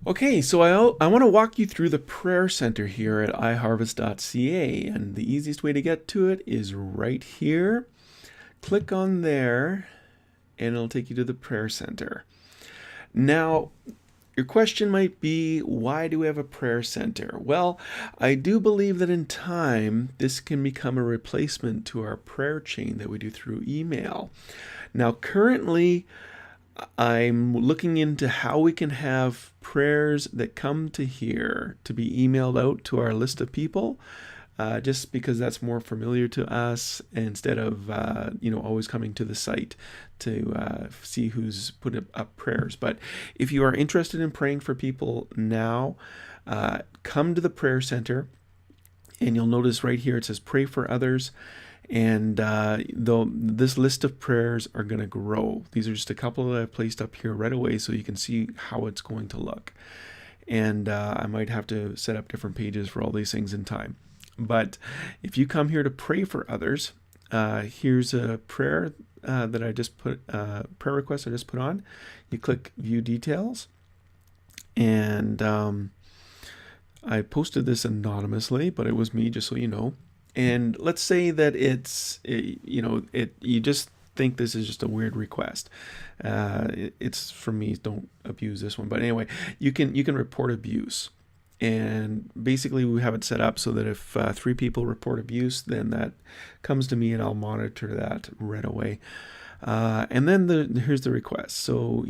Okay, so I want to walk you through the prayer center here at iharvest.ca, and the easiest way to get to it is right here. Click on there, and it'll take you to the prayer center. Now, your question might be, why do we have a prayer center? Well, I do believe that in time, this can become a replacement to our prayer chain that we do through email. Now, currently, I'm looking into how we can have prayers that come to here to be emailed out to our list of people, just because that's more familiar to us instead of always coming to the site to see who's put up prayers. But if you are interested in praying for people now, come to the prayer center, and you'll notice right here it says pray for others. And though this list of prayers are going to grow. These are just a couple that I've placed up here right away so you can see how it's going to look. And I might have to set up different pages for all these things in time. But if you come here to pray for others, here's a prayer that I just put, prayer request I just put on. You click view details, and I posted this anonymously, but it was me, just so you know. And let's say that you just think this is just a weird request. It's from me. Don't abuse this one. But anyway, you can report abuse. And basically, we have it set up so that if 3 people report abuse, then that comes to me, and I'll monitor that right away. And then here's the request. So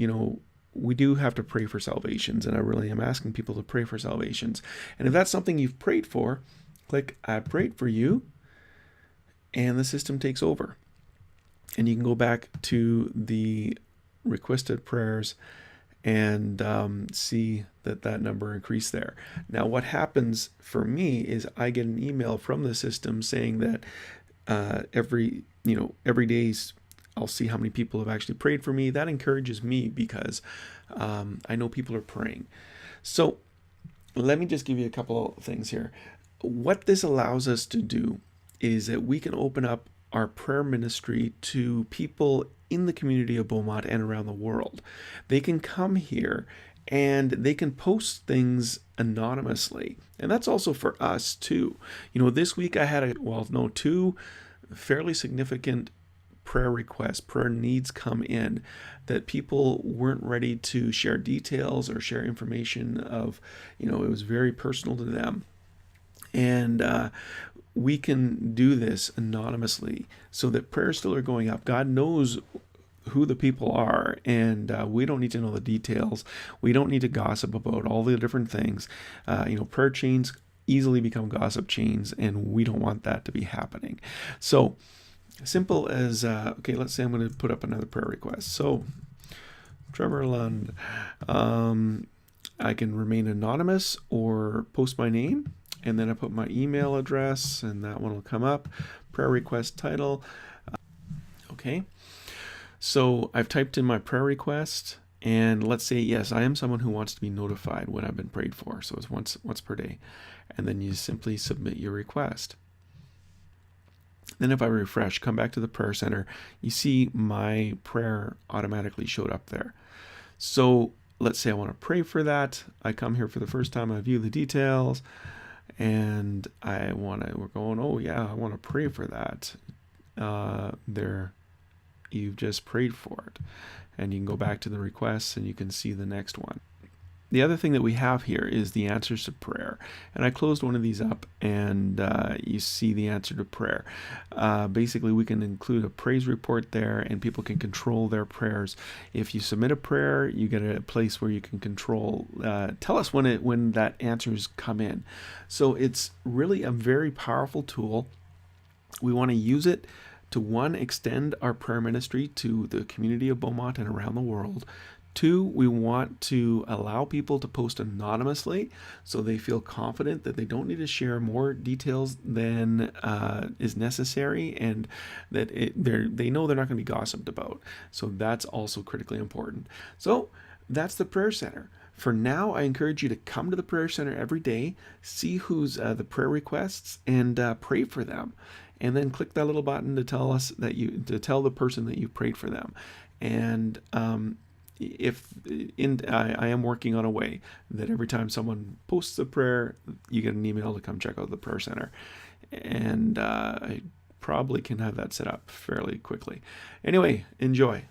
we do have to pray for salvations, and I really am asking people to pray for salvations. And if that's something you've prayed for, click I prayed for you, and the system takes over. And you can go back to the requested prayers and see that number increased there. Now, what happens for me is I get an email from the system saying that every day I'll see how many people have actually prayed for me. That encourages me because I know people are praying. So let me just give you a couple of things here. What this allows us to do is that we can open up our prayer ministry to people in the community of Beaumont and around the world. They can come here and they can post things anonymously. And that's also for us too. This week I had 2 fairly significant prayer requests, prayer needs come in that people weren't ready to share details or share information of, it was very personal to them. And we can do this anonymously so that prayers still are going up. God knows who the people are, and we don't need to know the details. We don't need to gossip about all the different things. Prayer chains easily become gossip chains, and we don't want that to be happening. So simple as, let's say I'm going to put up another prayer request. So, Trevor Lund, I can remain anonymous or post my name. And then I put my email address, and that one will come up. Prayer request title. Okay. So I've typed in my prayer request, and let's say, yes, I am someone who wants to be notified when I've been prayed for. So it's once per day. And then you simply submit your request. Then if I refresh, come back to the prayer center, you see my prayer automatically showed up there. So let's say I want to pray for that. I come here for the first time, I view the details, and we're going, oh yeah, I want to pray for that. You've just prayed for it. And you can go back to the requests and you can see the next one. The other thing that we have here is the answers to prayer. And I closed one of these up, and you see the answer to prayer. Basically, we can include a praise report there, and people can control their prayers. If you submit a prayer, you get a place where you can control. Tell us when that answers come in. So it's really a very powerful tool. We want to use it to, 1, extend our prayer ministry to the community of Beaumont and around the world. 2, we want to allow people to post anonymously so they feel confident that they don't need to share more details than is necessary, and that they know they're not going to be gossiped about. So that's also critically important. So that's the prayer center. For now, I encourage you to come to the prayer center every day, see who's the prayer requests, and pray for them. And then click that little button to tell the person that you prayed for them. And I am working on a way that every time someone posts a prayer, you get an email to come check out the prayer center, and I probably can have that set up fairly quickly. Anyway, enjoy.